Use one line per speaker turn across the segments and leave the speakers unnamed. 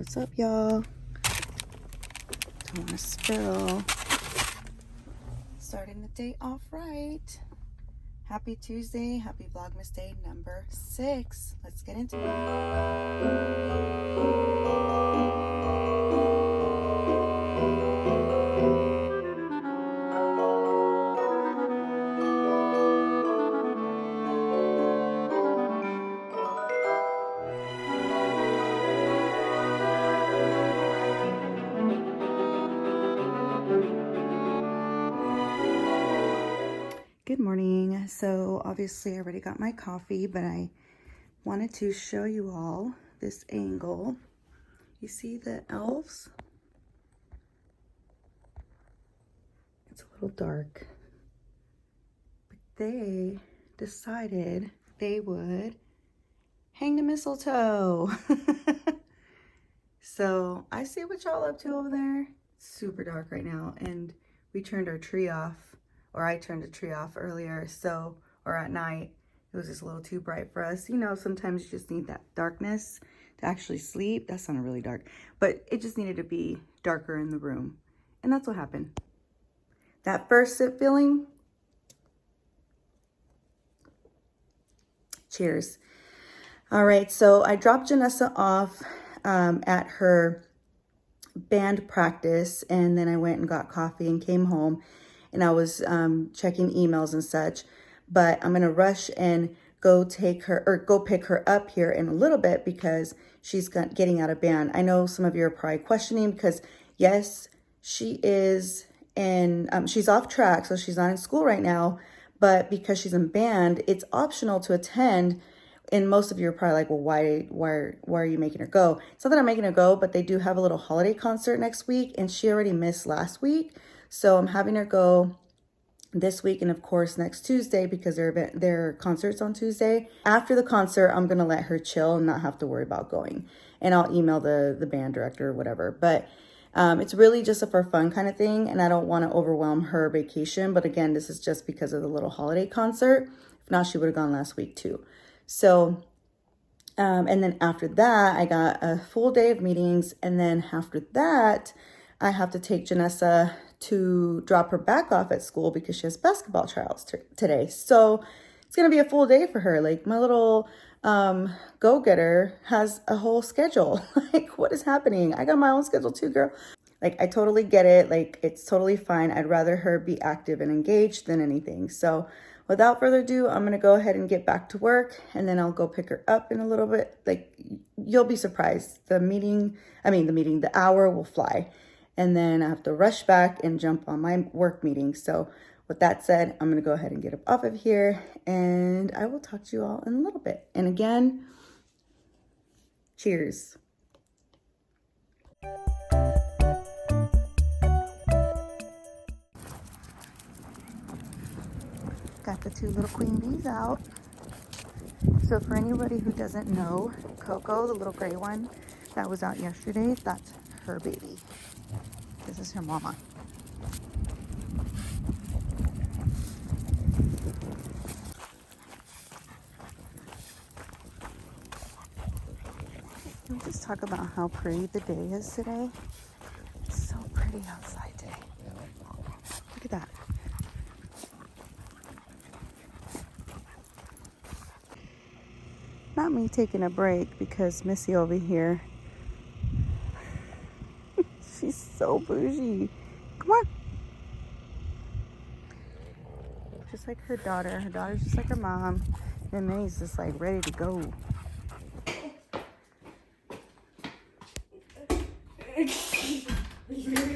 What's up, y'all? Don't want to spill. Starting the day off right. Happy Tuesday. Happy Vlogmas day number 6. Let's get into it. Good morning. So obviously I already got my coffee, but I wanted to show you all this angle. You see the elves? It's a little dark, but they decided they would hang the mistletoe. So I see what y'all up to over there. It's super dark right now, and we turned our tree off. Or I turned the tree off earlier, or at night. It was just a little too bright for us. You know, sometimes you just need that darkness to actually sleep. That sounded really dark. But it just needed to be darker in the room. And that's what happened. That first sip feeling. Cheers. All right, so I dropped Janessa off at her band practice. And then I went and got coffee and came home. And I was checking emails and such, but I'm gonna rush and go pick her up here in a little bit because she's getting out of band. I know some of you are probably questioning because yes, she is she's off track, so she's not in school right now, but because she's in band, it's optional to attend. And most of you are probably like, well, why are you making her go? It's not that I'm making her go, but they do have a little holiday concert next week, and she already missed last week. So I'm having her go this week and of course next Tuesday because their concert's on Tuesday. After the concert, I'm gonna let her chill and not have to worry about going. And I'll email the band director or whatever. But it's really just a for fun kind of thing, and I don't want to overwhelm her vacation. But again, this is just because of the little holiday concert. If not, she would have gone last week too. So and then after that, I got a full day of meetings, and then after that, I have to take Janessa to drop her back off at school because she has basketball tryouts today. So it's going to be a full day for her. Like, my little go-getter has a whole schedule. Like, what is happening? I got my own schedule too, girl. Like, I totally get it. Like, it's totally fine. I'd rather her be active and engaged than anything. So without further ado, I'm going to go ahead and get back to work, and then I'll go pick her up in a little bit. Like, you'll be surprised. The hour will fly. And then I have to rush back and jump on my work meeting. So with that said, I'm going to go ahead and get up off of here, and I will talk to you all in a little bit. And again, cheers. Got the 2 little queen bees out. So for anybody who doesn't know, Coco, the little gray one that was out yesterday, that's her baby. This is her mama. Can we just talk about how pretty the day is today? It's so pretty outside today. Look at that. Not me taking a break because Missy over here, she's so bougie. Come on. Just like her daughter. Her daughter's just like her mom. And Minnie's just like ready to go.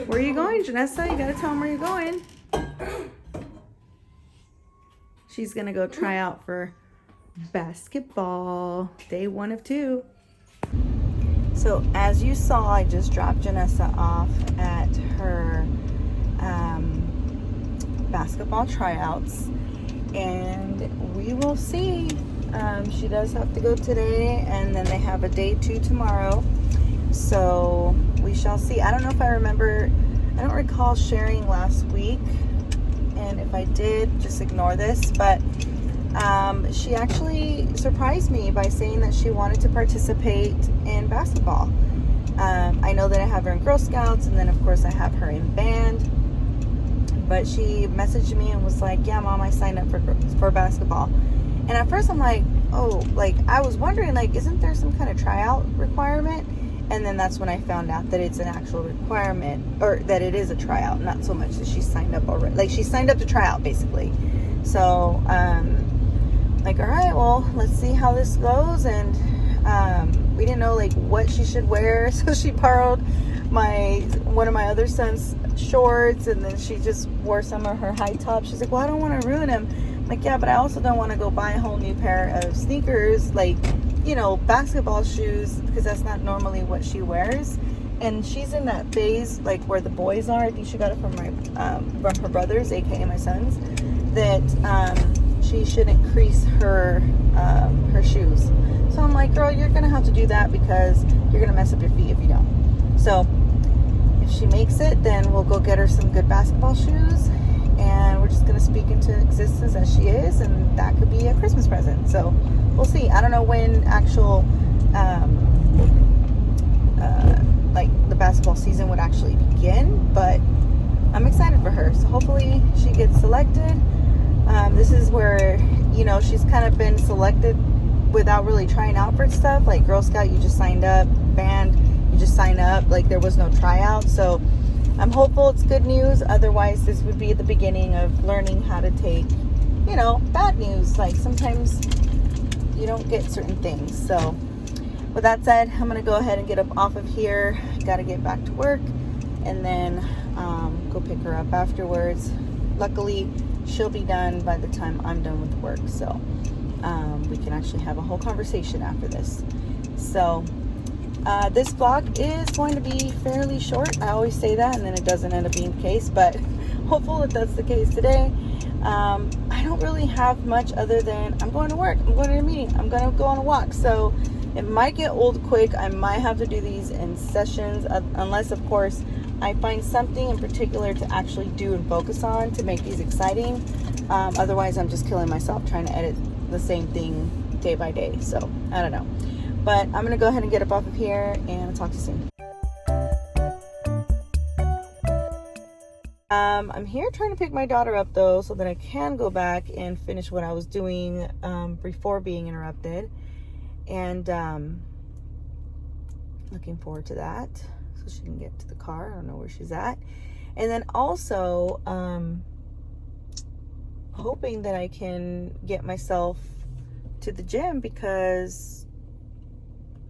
Where are you going, Janessa? You gotta tell them where you're going. She's gonna go try out for basketball. Day 1 of 2. So as you saw, I just dropped Janessa off at her basketball tryouts, and we will see. She does have to go today, and then they have a day 2 tomorrow. So we shall see. I don't know if I don't recall sharing last week, and if I did, just ignore this, but she actually surprised me by saying that she wanted to participate in basketball. I know that I have her in Girl Scouts, and then of course I have her in band. But she messaged me and was like, yeah, Mom, I signed up for basketball. And at first I'm like, oh, like, I was wondering, like, isn't there some kind of tryout requirement? And then that's when I found out that it's an actual requirement, or that it is a tryout, not so much that she signed up already. Like, she signed up to try out, basically. So, like, all right, well, let's see how this goes. And we didn't know, like, what she should wear. So she borrowed one of my other son's shorts, and then she just wore some of her high tops. She's like, well, I don't want to ruin them. I'm like, yeah, but I also don't want to go buy a whole new pair of sneakers, like, you know, basketball shoes, because that's not normally what she wears. And she's in that phase, like, where the boys are. I think she got it from her brothers, aka my sons, that she shouldn't crease her shoes. So I'm like, girl, you're gonna have to do that, because you're gonna mess up your feet if you don't. So if she makes it, then we'll go get her some good basketball shoes, and we're just gonna speak into existence as she is, and that could be a Christmas present. So we'll see. I don't know when actual like the basketball season would actually begin, but I'm excited for her. So hopefully she gets selected. This is where, you know, she's kind of been selected without really trying out for stuff. Like Girl Scout, you just signed up. Band, you just sign up. Like, there was no tryout. So I'm hopeful it's good news. Otherwise, this would be the beginning of learning how to take, you know, bad news. Like, sometimes you don't get certain things. So with that said, I'm going to go ahead and get up off of here. Got to get back to work, and then go pick her up afterwards. Luckily, she'll be done by the time I'm done with work. So we can actually have a whole conversation after this. So this vlog is going to be fairly short. I always say that, and then it doesn't end up being the case, but hopeful that that's the case today. I don't really have much other than I'm going to work, I'm going to a meeting, I'm going to go on a walk. So it might get old quick. I might have to do these in sessions, unless, of course, I find something in particular to actually do and focus on to make these exciting. Otherwise, I'm just killing myself trying to edit the same thing day by day. So I don't know. But I'm going to go ahead and get up off of here, and I'll talk to you soon. I'm here trying to pick my daughter up, though, so that I can go back and finish what I was doing before being interrupted. And looking forward to that, so she can get to the car. I don't know where she's at. And then also hoping that I can get myself to the gym, because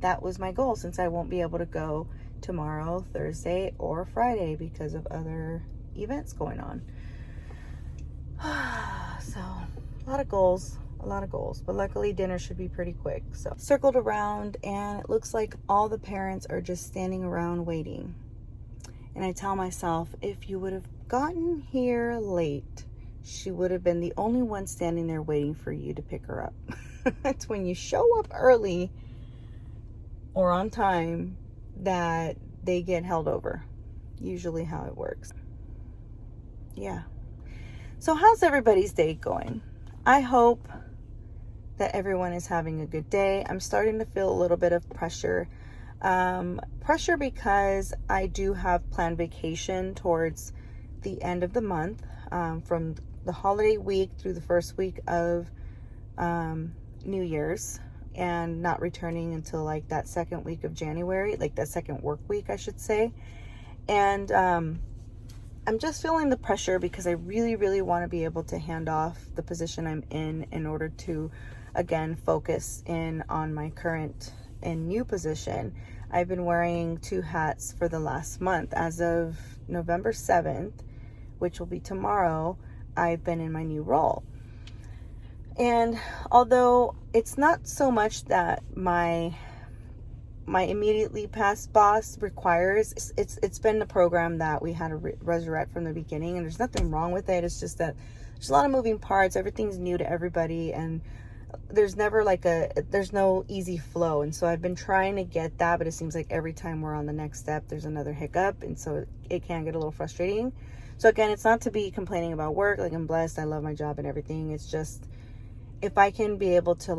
that was my goal, since I won't be able to go tomorrow, Thursday, or Friday because of other events going on. So a lot of goals, but luckily dinner should be pretty quick. So circled around, and it looks like all the parents are just standing around waiting. And I tell myself, if you would have gotten here late, she would have been the only one standing there waiting for you to pick her up. It's when you show up early or on time that they get held over. Usually how it works. Yeah. So how's everybody's day going? I hope that everyone is having a good day. I'm starting to feel a little bit of pressure. Pressure because I do have planned vacation towards the end of the month, from the holiday week through the first week of New Year's, and not returning until like that second week of January, like that second work week, I should say. And I'm just feeling the pressure because I really, really want to be able to hand off the position I'm in order to, again, focus in on my current and new position. I've been wearing 2 hats for the last month. As of November 7th, which will be tomorrow, I've been in my new role. And although it's not so much that my immediately past boss requires, it's been the program that we had to resurrect from the beginning, and there's nothing wrong with it. It's just that there's a lot of moving parts. Everything's new to everybody, and there's never there's no easy flow. And so I've been trying to get that, but it seems like every time we're on the next step, there's another hiccup, and so it can get a little frustrating. So again, it's not to be complaining about work. Like, I'm blessed, I love my job and everything. It's just, if I can be able to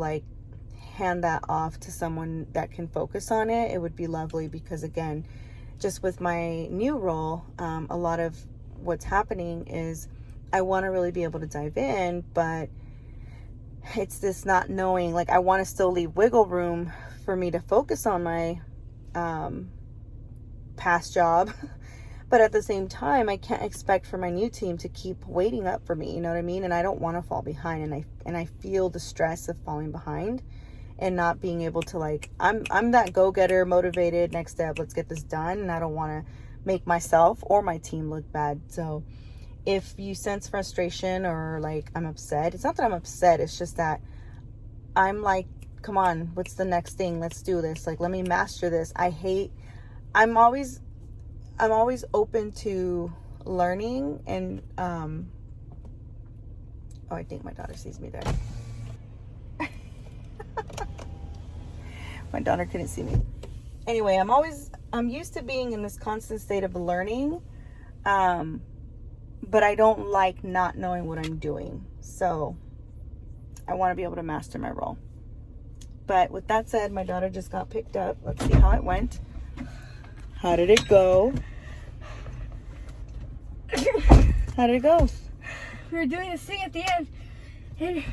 hand that off to someone that can focus on it, it would be lovely, because again, just with my new role, a lot of what's happening is I want to really be able to dive in, but it's this not knowing, like I want to still leave wiggle room for me to focus on my past job, but at the same time I can't expect for my new team to keep waiting up for me, you know what I mean? And I don't want to fall behind, and I feel the stress of falling behind and not being able to, like, I'm that go-getter, motivated, next step, let's get this done, and I don't want to make myself or my team look bad. So if you sense frustration or like I'm upset, it's not that I'm upset, it's just that I'm like, come on, what's the next thing? Let's do this. Like, let me master this. I'm always open to learning, and oh, I think my daughter sees me there. My daughter couldn't see me. Anyway, I'm used to being in this constant state of learning, but I don't like not knowing what I'm doing. So I want to be able to master my role. But with that said, my daughter just got picked up. Let's see how it went. How did it go? How did it go?
We were doing this thing at the end, and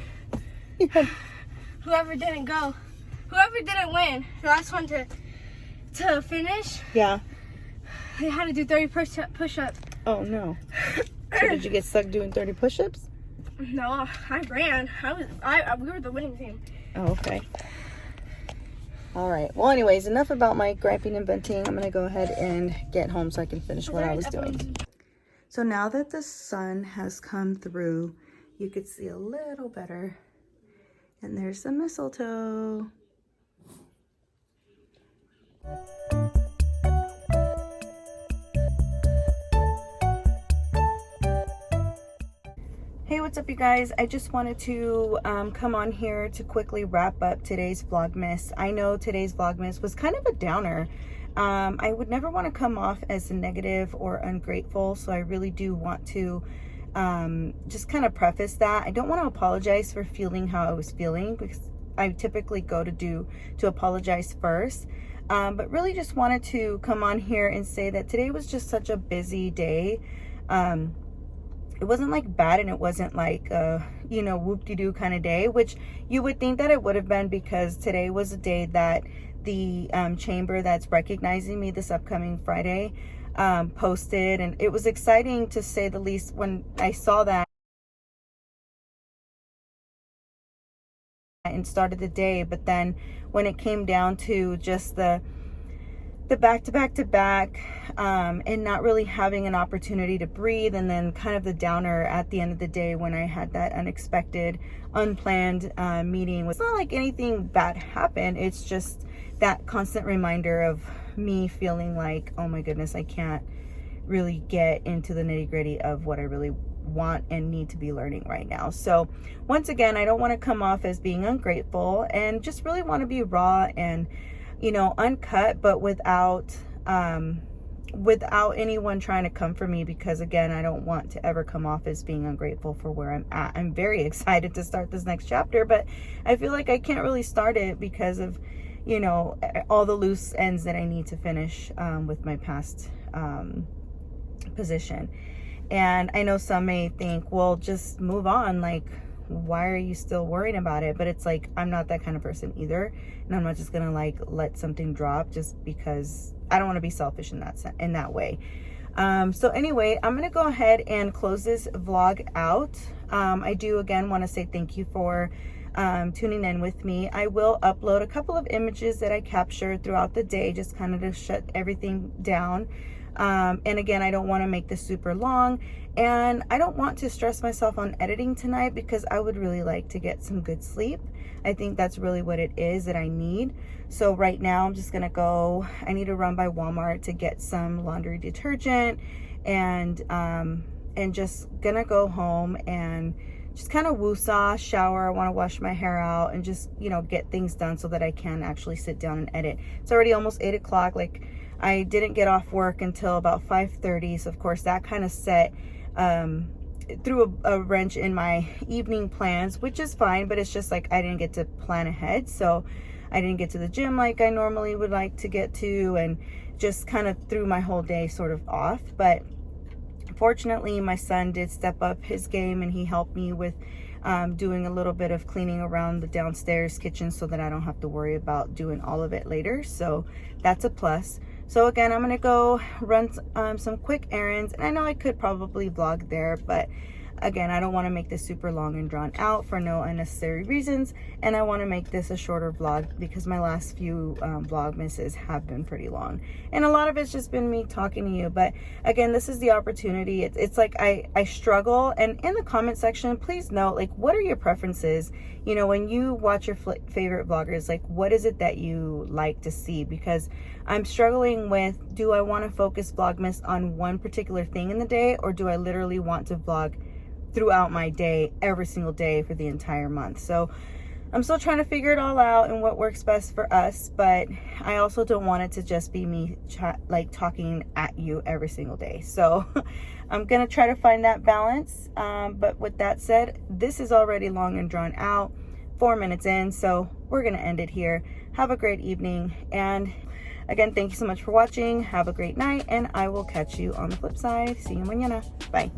Yeah.
whoever didn't win, the last one to finish,
Yeah.
they had to do 30 push-ups.
Oh no. So did you get stuck doing 30 push-ups?
No, I ran. We were the winning team.
Oh, okay. All right. Well, anyways, enough about my griping and venting. I'm going to go ahead and get home so I can finish what I was doing. So now that the sun has come through, you could see a little better. And there's the mistletoe. Hey, what's up you guys? I just wanted to come on here to quickly wrap up today's Vlogmas. I know today's Vlogmas was kind of a downer. I would never want to come off as negative or ungrateful, so I really do want to just kind of preface that. I don't want to apologize for feeling how I was feeling, because I typically go to apologize first. But really just wanted to come on here and say that today was just such a busy day. It wasn't like bad, and it wasn't like you know, whoop-de-doo kind of day, which you would think that it would have been, because today was a day that the chamber that's recognizing me this upcoming Friday posted, and it was exciting to say the least when I saw that and started the day. But then when it came down to just the back-to-back and not really having an opportunity to breathe, and then kind of the downer at the end of the day when I had that unexpected, unplanned meeting. It's not like anything bad happened, it's just that constant reminder of me feeling like, oh my goodness, I can't really get into the nitty-gritty of what I really want and need to be learning right now. So once again, I don't want to come off as being ungrateful, and just really want to be raw and, you know, uncut, but without anyone trying to come for me, because again, I don't want to ever come off as being ungrateful for where I'm at. I'm very excited to start this next chapter, but I feel like I can't really start it because of, you know, all the loose ends that I need to finish with my past position. And I know some may think, well, just move on, like, why are you still worrying about it? But it's like, I'm not that kind of person either, and I'm not just gonna like let something drop just because I don't want to be selfish in that way. So anyway, I'm gonna go ahead and close this vlog out. I do again want to say thank you for tuning in with me. I will upload a couple of images that I captured throughout the day, just kind of to shut everything down. And again, I don't want to make this super long, and I don't want to stress myself on editing tonight, because I would really like to get some good sleep. I think that's really what it is that I need. So right now I'm just gonna go, I need to run by Walmart to get some laundry detergent, and just gonna go home and just kind of woosah, shower. I want to wash my hair out and just, you know, get things done so that I can actually sit down and edit. It's already almost 8 o'clock. Like, I didn't get off work until about 5:30, so of course that kind of set threw a wrench in my evening plans, which is fine, but it's just like I didn't get to plan ahead. So I didn't get to the gym like I normally would like to get to, and just kind of threw my whole day sort of off. But fortunately, my son did step up his game, and he helped me with doing a little bit of cleaning around the downstairs kitchen so that I don't have to worry about doing all of it later. So that's a plus. So again, I'm gonna go run some quick errands, and I know I could probably vlog there, but again, I don't want to make this super long and drawn out for no unnecessary reasons, and I want to make this a shorter vlog because my last few Vlogmases have been pretty long, and a lot of it's just been me talking to you. But again, this is the opportunity. It's like I struggle, and in the comment section, please note, like, what are your preferences? You know, when you watch your favorite vloggers, like, what is it that you like to see? Because I'm struggling with, do I want to focus Vlogmas on one particular thing in the day, or do I literally want to vlog throughout my day, every single day for the entire month? So I'm still trying to figure it all out and what works best for us, but I also don't want it to just be me like talking at you every single day. So I'm gonna try to find that balance. But with that said, this is already long and drawn out, 4 minutes in, so we're gonna end it here. Have a great evening, and again, thank you so much for watching. Have a great night, and I will catch you on the flip side. See you mañana. Bye.